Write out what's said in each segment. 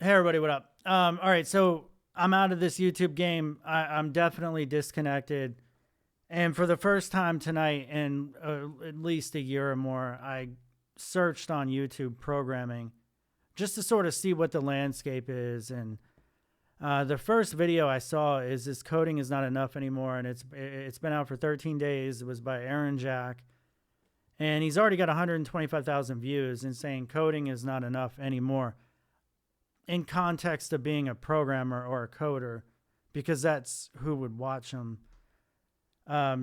Hey everybody, what up? All right, so I'm out of this YouTube game. I'm definitely disconnected, and for the first time tonight in at least a year or more, I searched on YouTube programming just to sort of see what the landscape is. And the first video I saw is this coding is not enough anymore, and it's been out for 13 days. It was by Aaron Jack, and he's already got 125,000 views and saying coding is not enough anymore in context of being a programmer or a coder, because that's who would watch them.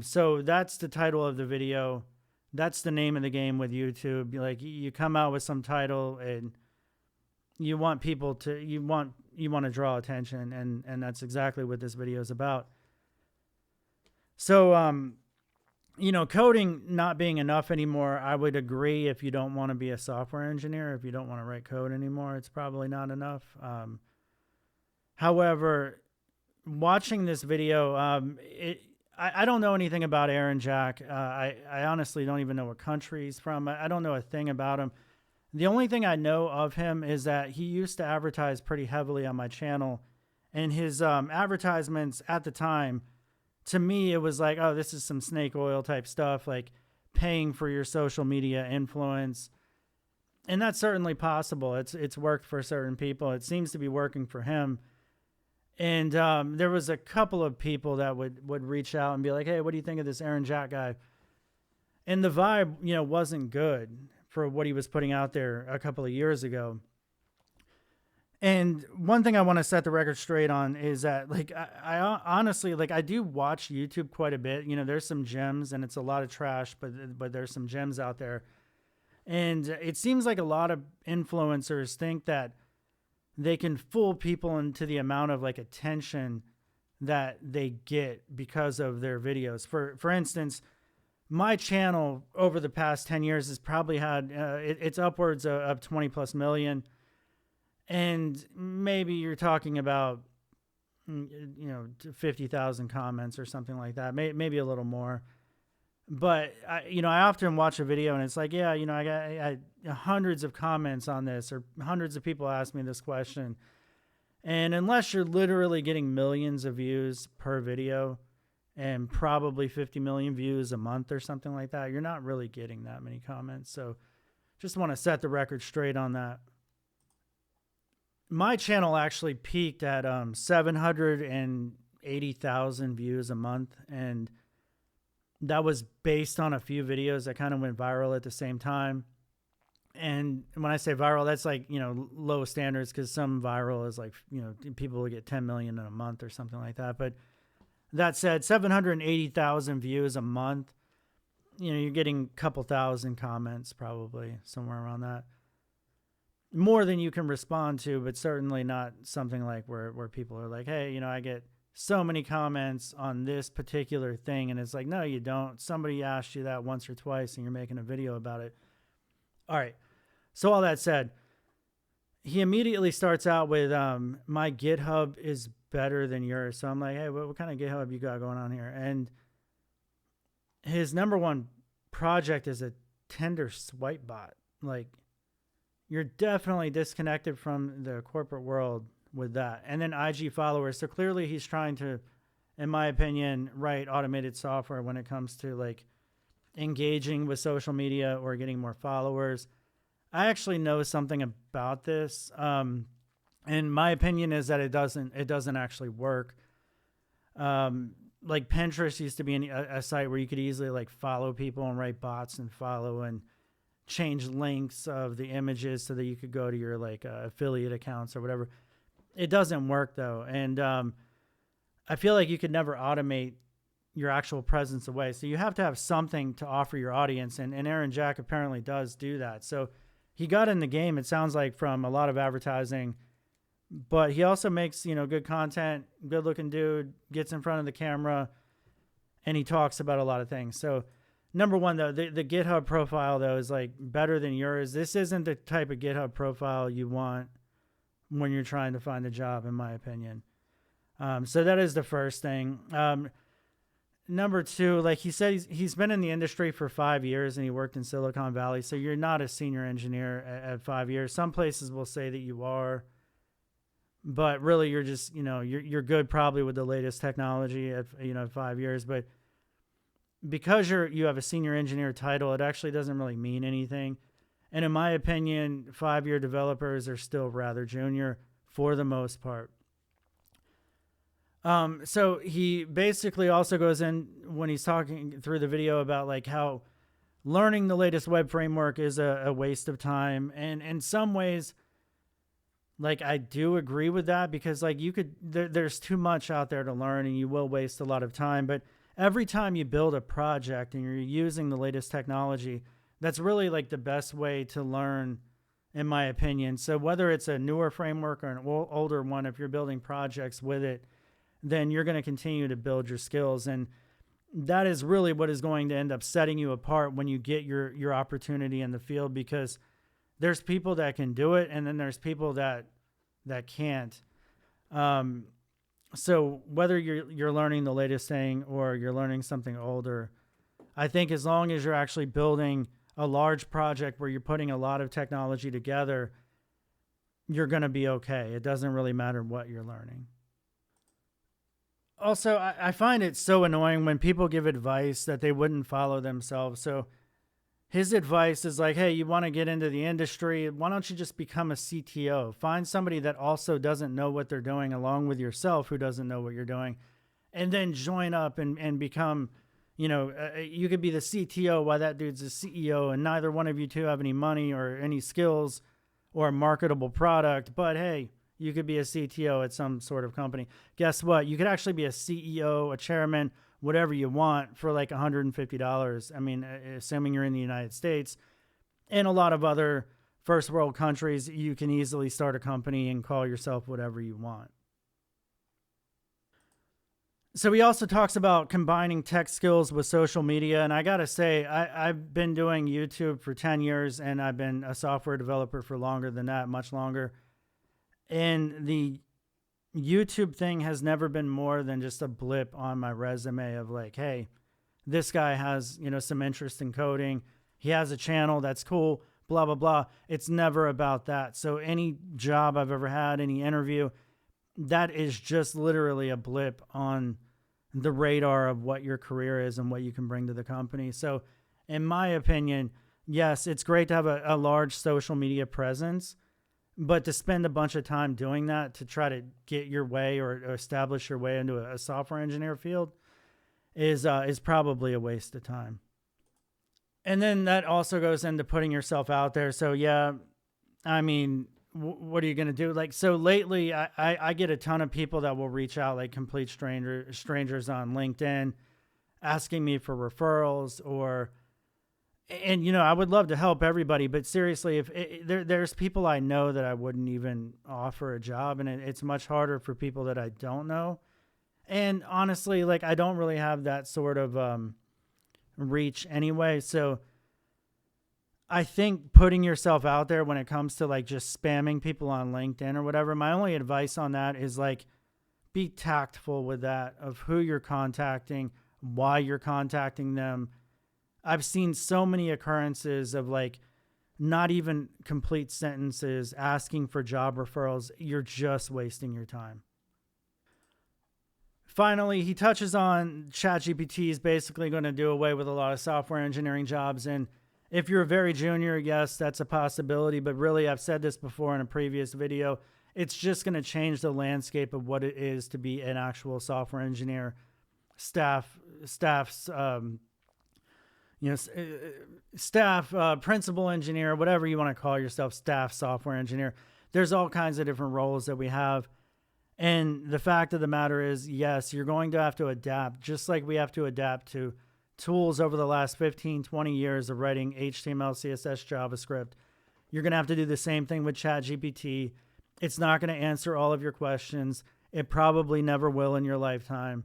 So that's the title of the video. That's the name of the game with YouTube. Like, you come out with some title and you want people to, you want to draw attention, and that's exactly what this video is about. So, coding not being enough anymore, I would agree. If you don't want to be a software engineer, if you don't want to write code anymore, it's probably not enough. However, watching this video, I don't know anything about Aaron Jack. I honestly don't even know what country he's from. I don't know a thing about him. The only thing I know of him is that he used to advertise pretty heavily on my channel, and his advertisements at the time, to me, it was like, oh, this is some snake oil type stuff, like paying for your social media influence. And that's certainly possible. It's worked for certain people. It seems to be working for him. And there was a couple of people that would reach out and be like, hey, what do you think of this Aaron Jack guy? And the vibe, wasn't good for what he was putting out there a couple of years ago. And one thing I want to set the record straight on is that, like, I honestly, like, I do watch YouTube quite a bit. There's some gems, and it's a lot of trash, but there's some gems out there. And it seems like a lot of influencers think that they can fool people into the amount of, like, attention that they get because of their videos. For instance, my channel over the past 10 years has probably had, it's upwards of 20 plus million. And maybe you're talking about, 50,000 comments or something like that, maybe a little more. But I often watch a video and it's like, yeah, I got hundreds of comments on this, or hundreds of people ask me this question. And unless you're literally getting millions of views per video and probably 50 million views a month or something like that, you're not really getting that many comments. So just want to set the record straight on that. My channel actually peaked at 780,000 views a month, and that was based on a few videos that kind of went viral at the same time. And when I say viral, that's like, low standards, because some viral is like, people will get 10 million in a month or something like that. But that said, 780,000 views a month, you're getting a couple thousand comments, probably somewhere around that. More than you can respond to, but certainly not something like where people are like, hey, I get so many comments on this particular thing. And it's like, no, you don't. Somebody asked you that once or twice and you're making a video about it. All right. So all that said, he immediately starts out with, my GitHub is better than yours. So I'm like, hey, what kind of GitHub you got going on here? And his number one project is a Tinder swipe bot. Like, you're definitely disconnected from the corporate world with that. And then IG followers. So clearly he's trying to, in my opinion, write automated software when it comes to, like, engaging with social media or getting more followers. I actually know something about this. And my opinion is that it doesn't actually work. Like, Pinterest used to be a site where you could easily, like, follow people and write bots and follow and change links of the images so that you could go to your, like, affiliate accounts or whatever. It doesn't work though. And I feel like you could never automate your actual presence away. So you have to have something to offer your audience. And Aaron Jack apparently does do that. So he got in the game, it sounds like, from a lot of advertising, but he also makes, good content, good looking dude, gets in front of the camera, and he talks about a lot of things. So number one, though, the GitHub profile, though, is, like, better than yours. This isn't the type of GitHub profile you want when you're trying to find a job, in my opinion. So that is the first thing. Number two, like he said, he's been in the industry for 5 years and he worked in Silicon Valley. So you're not a senior engineer at 5 years. Some places will say that you are. but really you're just, you're good probably with the latest technology at, 5 years. But because you have a senior engineer title, it actually doesn't really mean anything. And in my opinion, 5-year developers are still rather junior for the most part. So he basically also goes in when he's talking through the video about like how learning the latest web framework is a waste of time. And in some ways, like I do agree with that, because like there's too much out there to learn and you will waste a lot of time. But every time you build a project and you're using the latest technology, that's really like the best way to learn, in my opinion. So whether it's a newer framework or an older one, if you're building projects with it, then you're going to continue to build your skills. And that is really what is going to end up setting you apart when you get your opportunity in the field, because there's people that can do it, and then there's people that can't. So whether you're learning the latest thing or you're learning something older, I think as long as you're actually building a large project where you're putting a lot of technology together, you're going to be okay. It doesn't really matter what you're learning. Also, I find it so annoying when people give advice that they wouldn't follow themselves. So his advice is like, hey, you want to get into the industry, why don't you just become a CTO? Find somebody that also doesn't know what they're doing along with yourself who doesn't know what you're doing, and then join up and become, you could be the CTO while that dude's a CEO, and neither one of you two have any money or any skills or a marketable product. But hey, you could be a CTO at some sort of company. Guess what? You could actually be a CEO, a chairman, whatever you want for like $150. I mean, assuming you're in the United States. In a lot of other first world countries, you can easily start a company and call yourself whatever you want. So he also talks about combining tech skills with social media. And I got to say, I've been doing YouTube for 10 years, and I've been a software developer for longer than that, much longer. And the YouTube thing has never been more than just a blip on my resume of like, hey, this guy has, some interest in coding. He has a channel. That's cool, blah, blah, blah. It's never about that. So any job I've ever had, any interview, that is just literally a blip on the radar of what your career is and what you can bring to the company. So in my opinion, yes, it's great to have a large social media presence, but to spend a bunch of time doing that to try to get your way or establish your way into a software engineer field is probably a waste of time. And then that also goes into putting yourself out there. So yeah, I mean, what are you going to do? Like, so lately I get a ton of people that will reach out, like complete strangers on LinkedIn, asking me for referrals and I would love to help everybody, but seriously, if there's people I know that I wouldn't even offer a job, and it's much harder for people that I don't know. And honestly, like I don't really have that sort of reach anyway. So I think putting yourself out there when it comes to like just spamming people on LinkedIn or whatever, my only advice on that is like be tactful with that, of who you're contacting, why you're contacting them. I've seen so many occurrences of like not even complete sentences asking for job referrals. You're just wasting your time. Finally, he touches on ChatGPT is basically going to do away with a lot of software engineering jobs. And if you're very junior, yes, that's a possibility. But really, I've said this before in a previous video, it's just going to change the landscape of what it is to be an actual software engineer, principal engineer, whatever you want to call yourself, staff software engineer. There's all kinds of different roles that we have. And the fact of the matter is, yes, you're going to have to adapt, just like we have to adapt to tools over the last 15, 20 years of writing HTML, CSS, JavaScript. You're going to have to do the same thing with ChatGPT. It's not going to answer all of your questions. It probably never will in your lifetime,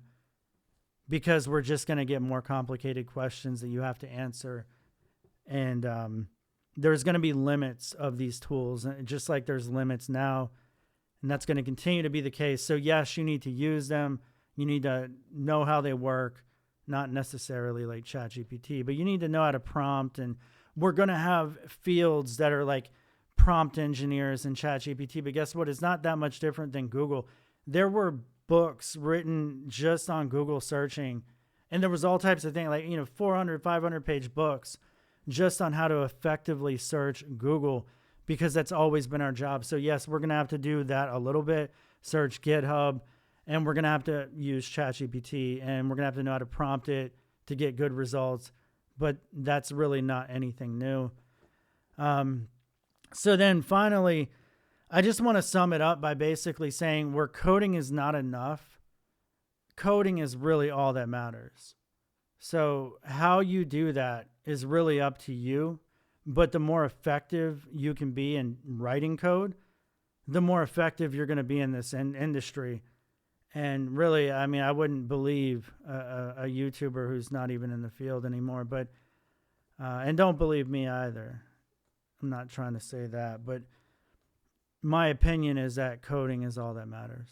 because we're just going to get more complicated questions that you have to answer. And there's going to be limits of these tools, just like there's limits now. And that's going to continue to be the case. So yes, you need to use them. You need to know how they work, not necessarily like ChatGPT, but you need to know how to prompt. And we're going to have fields that are like prompt engineers in ChatGPT, but guess what? It's not that much different than Google. There were books written just on Google searching, and there was all types of things, like, 400, 500 page books just on how to effectively search Google, because that's always been our job. So yes, we're going to have to do that a little bit, search GitHub, and we're going to have to use ChatGPT, and we're going to have to know how to prompt it to get good results. But that's really not anything new. So then finally, I just want to sum it up by basically saying where coding is not enough, coding is really all that matters. So how you do that is really up to you. But the more effective you can be in writing code, the more effective you're going to be in this industry. And really, I mean, I wouldn't believe a YouTuber who's not even in the field anymore. But and don't believe me either. I'm not trying to say that, but my opinion is that coding is all that matters.